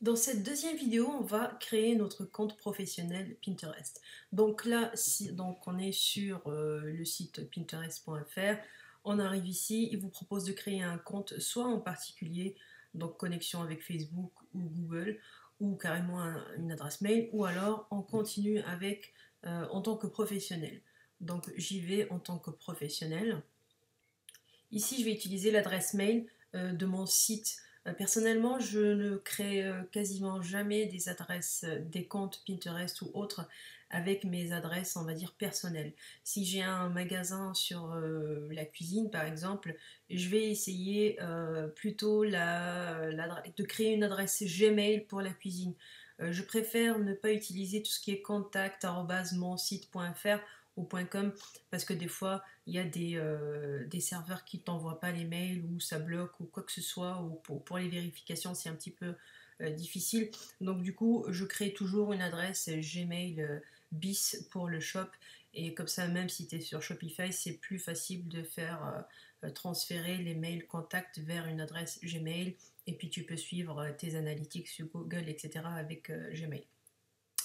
Dans cette deuxième vidéo, on va créer notre compte professionnel Pinterest. Donc là, donc on est sur le site pinterest.fr. On arrive ici, il vous propose de créer un compte soit en particulier, donc connexion avec Facebook ou Google, ou carrément une adresse mail, ou alors on continue avec en tant que professionnel. Donc j'y vais en tant que professionnel. Ici, je vais utiliser l'adresse mail de mon site. Personnellement, je ne crée quasiment jamais des adresses, des comptes Pinterest ou autres avec mes adresses, on va dire, personnelles. Si j'ai un magasin sur la cuisine, par exemple, je vais essayer plutôt de créer une adresse Gmail pour la cuisine. Je préfère ne pas utiliser tout ce qui est contact@monsite.fr ou .com parce que des fois il y a des serveurs qui ne t'envoient pas les mails ou ça bloque ou quoi que ce soit, ou pour les vérifications c'est un petit peu difficile. Donc du coup je crée toujours une adresse Gmail bis pour le shop, et comme ça même si tu es sur Shopify c'est plus facile de faire transférer les mails contacts vers une adresse Gmail, et puis tu peux suivre tes analytics sur Google etc avec Gmail.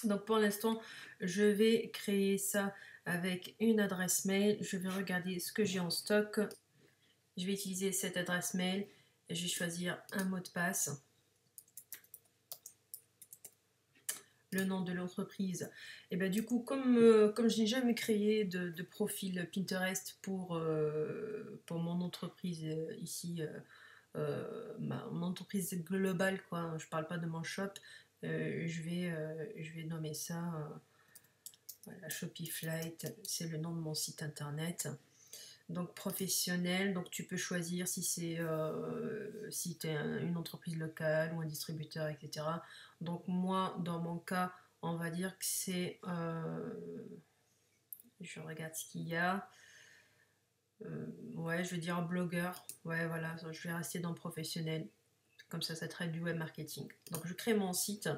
Donc pour l'instant, je vais créer ça avec une adresse mail. Je vais regarder ce que j'ai en stock. Je vais utiliser cette adresse mail. Je vais choisir un mot de passe. Le nom de l'entreprise. Et bien du coup, comme je n'ai jamais créé de profil Pinterest pour mon entreprise ici, mon entreprise globale, quoi. Je parle pas de mon shop. Je vais nommer ça... Voilà, Shopiflight, c'est le nom de mon site internet. Donc professionnel, donc tu peux choisir si c'est si tu es une entreprise locale ou un distributeur, etc. Donc moi, dans mon cas, on va dire que c'est... je regarde ce qu'il y a. Ouais, je vais dire blogueur. Ouais, voilà, je vais rester dans professionnel. Comme ça traite du web marketing. Donc je crée mon site.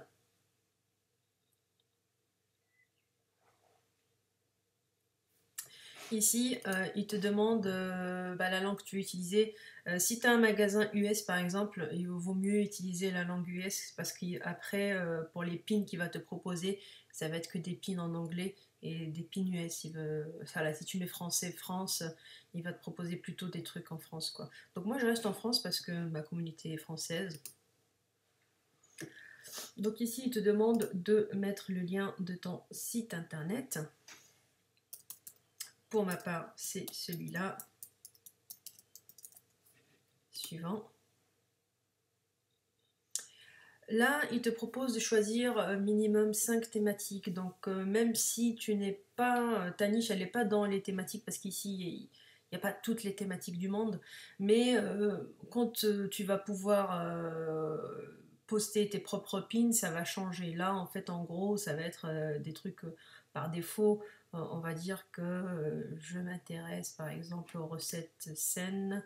Ici, il te demande la langue que tu veux utiliser. Si tu as un magasin US par exemple, il vaut mieux utiliser la langue US parce qu'après, pour les pins qu'il va te proposer, ça va être que des pins en anglais et des pins US. Si tu mets français, France, il va te proposer plutôt des trucs en France, quoi. Donc moi je reste en France parce que ma communauté est française. Donc ici, il te demande de mettre le lien de ton site internet. Pour ma part, c'est celui-là. Suivant. Là, il te propose de choisir minimum 5 thématiques. Donc, même si tu n'es pas, ta niche, elle n'est pas dans les thématiques, parce qu'ici, il n'y a pas toutes les thématiques du monde. Mais quand tu vas pouvoir poster tes propres pins, ça va changer. Là, en fait, en gros, ça va être des trucs par défaut. On va dire que je m'intéresse, par exemple, aux recettes saines.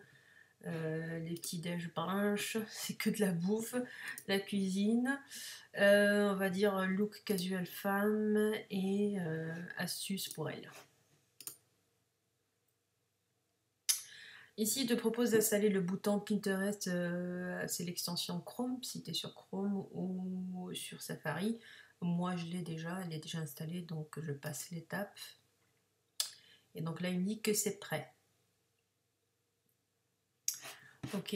Les petits déj brunch, c'est que de la bouffe, la cuisine, on va dire look casual femme et astuces pour elle. Ici, il te propose d'installer le bouton Pinterest, c'est l'extension Chrome, si tu es sur Chrome ou sur Safari. Moi, je l'ai déjà, elle est déjà installée, donc je passe l'étape. Et donc là, il me dit que c'est prêt. Ok.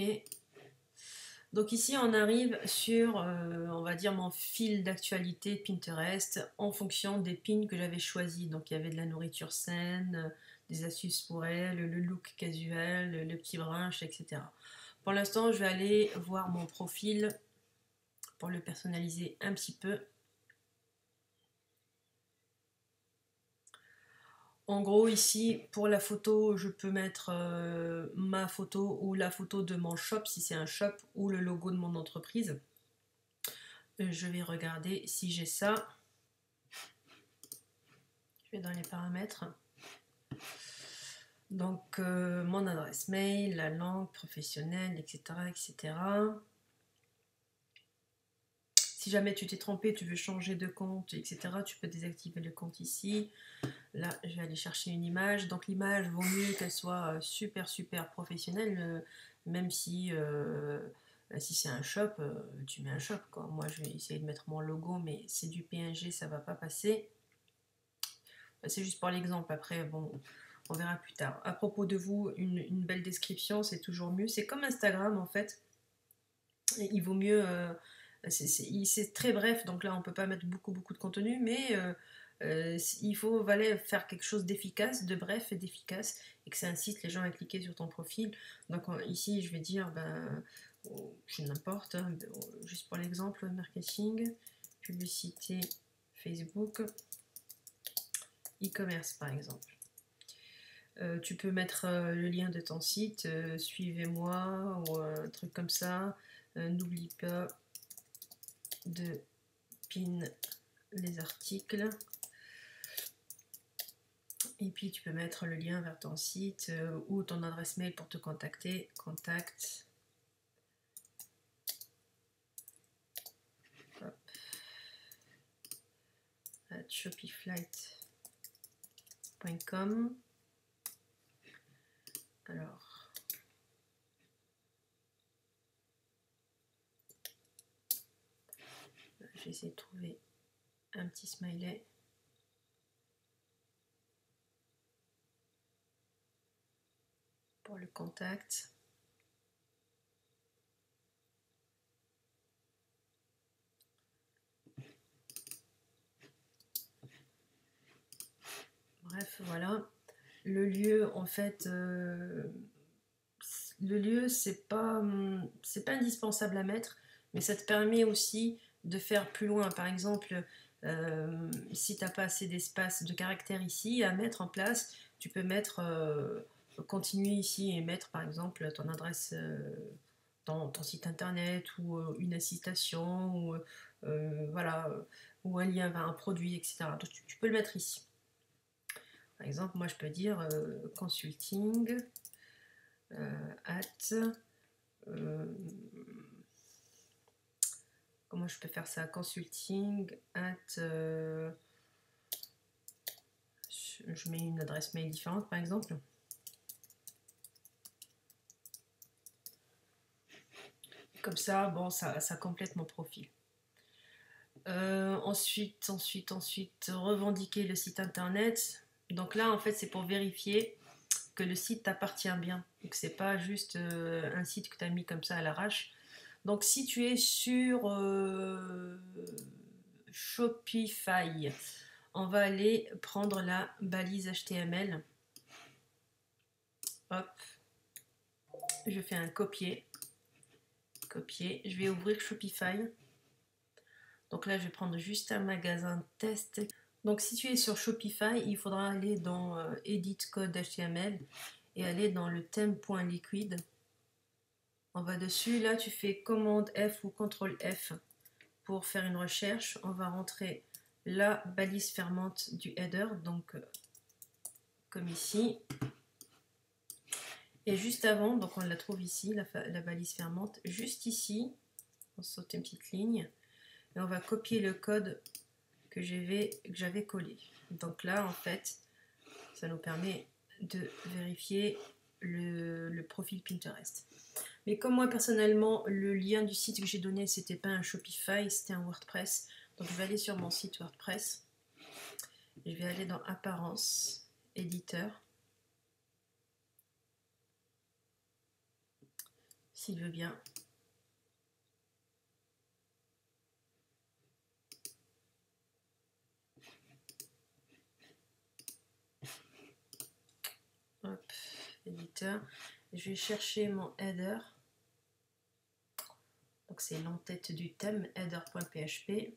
Donc ici, on arrive sur, on va dire, mon fil d'actualité Pinterest en fonction des pins que j'avais choisis. Donc il y avait de la nourriture saine, des astuces pour elle, le look casual, le petit brunch, etc. Pour l'instant, je vais aller voir mon profil pour le personnaliser un petit peu. En gros, ici, pour la photo, je peux mettre ma photo ou la photo de mon shop, si c'est un shop, ou le logo de mon entreprise. Je vais regarder si j'ai ça. Je vais dans les paramètres. Donc, mon adresse mail, la langue professionnelle, etc., etc. Si jamais tu t'es trompé, tu veux changer de compte, etc., tu peux désactiver le compte ici. Là, je vais aller chercher une image. Donc l'image, vaut mieux qu'elle soit super, super professionnelle, même si, si c'est un shop, tu mets un shop, quoi. Moi, je vais essayer de mettre mon logo, mais c'est du PNG, ça va pas passer. C'est juste pour l'exemple. Après, bon, on verra plus tard. À propos de vous, une belle description, c'est toujours mieux. C'est comme Instagram, en fait. Il vaut mieux... c'est très bref, donc là, on peut pas mettre beaucoup, beaucoup de contenu, mais... il faut faire quelque chose d'efficace, de bref et d'efficace, et que ça incite les gens à cliquer sur ton profil. Donc ici, je vais dire, je n'importe, hein, juste pour l'exemple, marketing, publicité, Facebook, e-commerce par exemple. Tu peux mettre le lien de ton site, suivez-moi, ou un truc comme ça. N'oublie pas de pin les articles. Et puis tu peux mettre le lien vers ton site ou ton adresse mail pour te contacter. Contact. shopiflight.com. Alors, je vais essayer de trouver un petit smiley. Pour le contact. Bref, voilà. Le lieu, en fait, le lieu, c'est pas indispensable à mettre, mais ça te permet aussi de faire plus loin. Par exemple, si tu n'as pas assez d'espace de caractère ici à mettre en place, tu peux mettre continuer ici et mettre par exemple ton adresse dans ton site internet ou une incitation ou voilà ou un lien vers un produit, etc. Donc tu peux le mettre ici. Par exemple, moi je peux dire consulting at comment je peux faire ça, consulting at je mets une adresse mail différente par exemple. Comme ça, bon, ça complète mon profil. Ensuite, revendiquer le site internet. Donc là, en fait, c'est pour vérifier que le site t'appartient bien et que c'est pas juste un site que tu as mis comme ça à l'arrache. Donc si tu es sur Shopify, on va aller prendre la balise HTML. Hop, je fais un copier. Je vais ouvrir Shopify. Donc là, je vais prendre juste un magasin test. Donc si tu es sur Shopify, il faudra aller dans Edit Code HTML et aller dans le thème.liquid. On va dessus. Là, tu fais commande F ou CTRL F pour faire une recherche. On va rentrer la balise fermante du header, donc comme ici. Et juste avant, donc on la trouve ici, la balise fermante. Juste ici, on saute une petite ligne. Et on va copier le code que j'avais collé. Donc là, en fait, ça nous permet de vérifier le profil Pinterest. Mais comme moi, personnellement, le lien du site que j'ai donné, c'était pas un Shopify, c'était un WordPress. Donc je vais aller sur mon site WordPress. Je vais aller dans Apparence, Éditeur. S'il veut bien. Hop, éditeur. Je vais chercher mon header. Donc c'est l'entête du thème, header.php.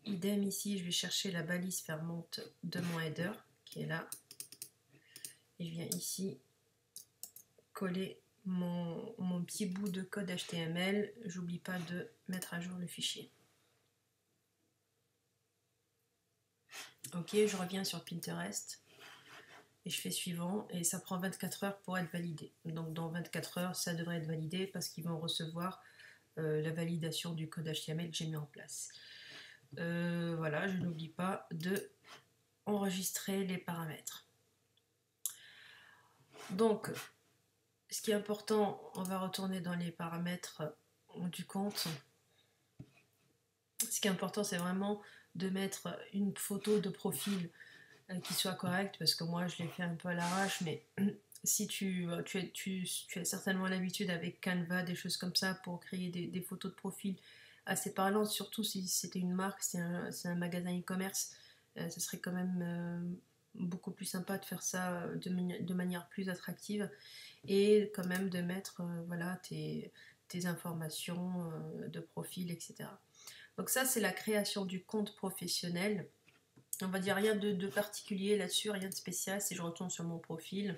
Idem ici, je vais chercher la balise fermante de mon header, qui est là. Et je viens ici coller mon petit bout de code HTML. J'oublie pas de mettre à jour le fichier. Ok, je reviens sur Pinterest. Et je fais suivant et ça prend 24 heures pour être validé. Donc dans 24 heures, ça devrait être validé parce qu'ils vont recevoir la validation du code HTML que j'ai mis en place. Voilà, je n'oublie pas de enregistrer les paramètres. Donc, ce qui est important, on va retourner dans les paramètres du compte. Ce qui est important, c'est vraiment de mettre une photo de profil qui soit correcte, parce que moi, je l'ai fait un peu à l'arrache, mais si tu as certainement l'habitude avec Canva, des choses comme ça, pour créer des photos de profil assez parlantes, surtout si c'était une marque, c'est un magasin e-commerce, ce serait quand même beaucoup plus sympa de faire ça de manière plus attractive, et quand même de mettre voilà, tes informations de profil, etc. Donc ça, c'est la création du compte professionnel. On va dire rien de particulier là-dessus, rien de spécial. Si je retourne sur mon profil,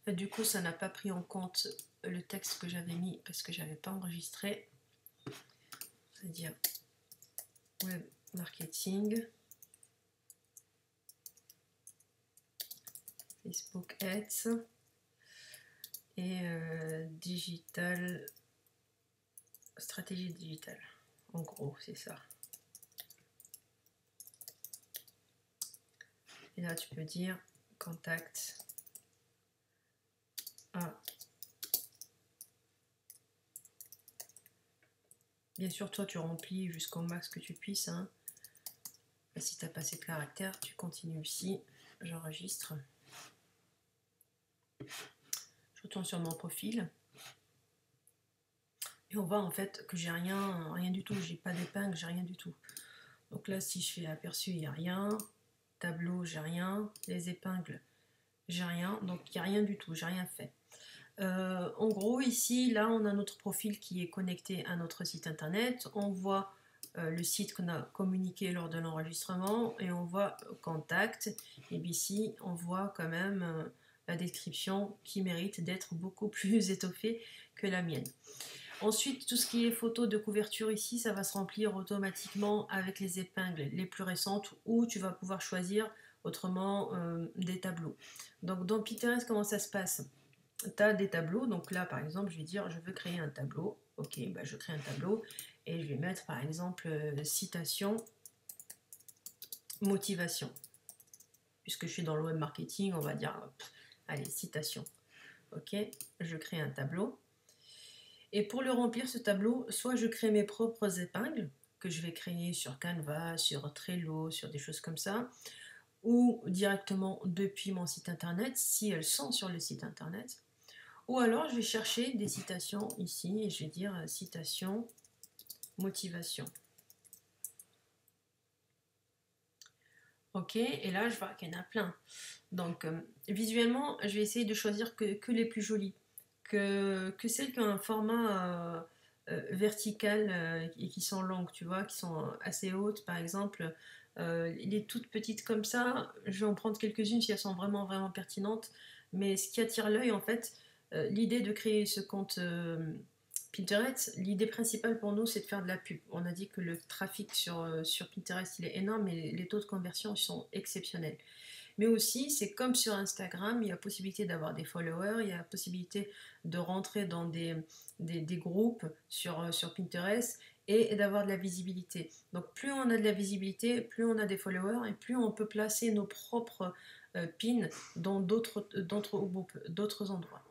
du coup, ça n'a pas pris en compte le texte que j'avais mis parce que j'avais pas enregistré. C'est-à-dire web marketing, Facebook Ads et digital, stratégie digitale. En gros, c'est ça. Et là, tu peux dire contact à. Bien sûr, toi, tu remplis jusqu'au max que tu puisses. Hein. Et si tu n'as pas assez de caractères, tu continues ici. J'enregistre. Je retourne sur mon profil. Et on voit en fait que j'ai rien du tout. J'ai pas d'épingle, j'ai rien du tout. Donc là, si je fais aperçu, il n'y a rien. Tableau, j'ai rien. Les épingles, j'ai rien. Donc il n'y a rien du tout, j'ai rien fait. En gros, ici, là, on a notre profil qui est connecté à notre site internet. On voit le site qu'on a communiqué lors de l'enregistrement et on voit contact. Et puis ici, on voit quand même la description qui mérite d'être beaucoup plus étoffée que la mienne. Ensuite, tout ce qui est photo de couverture ici, ça va se remplir automatiquement avec les épingles les plus récentes ou tu vas pouvoir choisir autrement des tableaux. Donc dans Pinterest, comment ça se passe? Tu as des tableaux, donc là par exemple, je vais dire je veux créer un tableau. Ok, bah, je crée un tableau et je vais mettre par exemple citation, motivation. Puisque je suis dans le web marketing, on va dire, allez, citation. Ok, je crée un tableau. Et pour le remplir, ce tableau, soit je crée mes propres épingles, que je vais créer sur Canva, sur Trello, sur des choses comme ça, ou directement depuis mon site internet, si elles sont sur le site internet. Ou alors, je vais chercher des citations ici, et je vais dire citation, motivation. Ok, et là, je vois qu'il y en a plein. Donc, visuellement, je vais essayer de choisir que les plus jolies. Que celles qui ont un format vertical et qui sont longues, tu vois, qui sont assez hautes, par exemple. Les toutes petites comme ça, je vais en prendre quelques-unes si elles sont vraiment, vraiment pertinentes. Mais ce qui attire l'œil, en fait, l'idée de créer ce compte Pinterest, l'idée principale pour nous, c'est de faire de la pub. On a dit que le trafic sur Pinterest, il est énorme et les taux de conversion sont exceptionnels. Mais aussi, c'est comme sur Instagram, il y a possibilité d'avoir des followers, il y a possibilité de rentrer dans des groupes sur Pinterest et d'avoir de la visibilité. Donc plus on a de la visibilité, plus on a des followers et plus on peut placer nos propres pins dans d'autres groupes, d'autres endroits.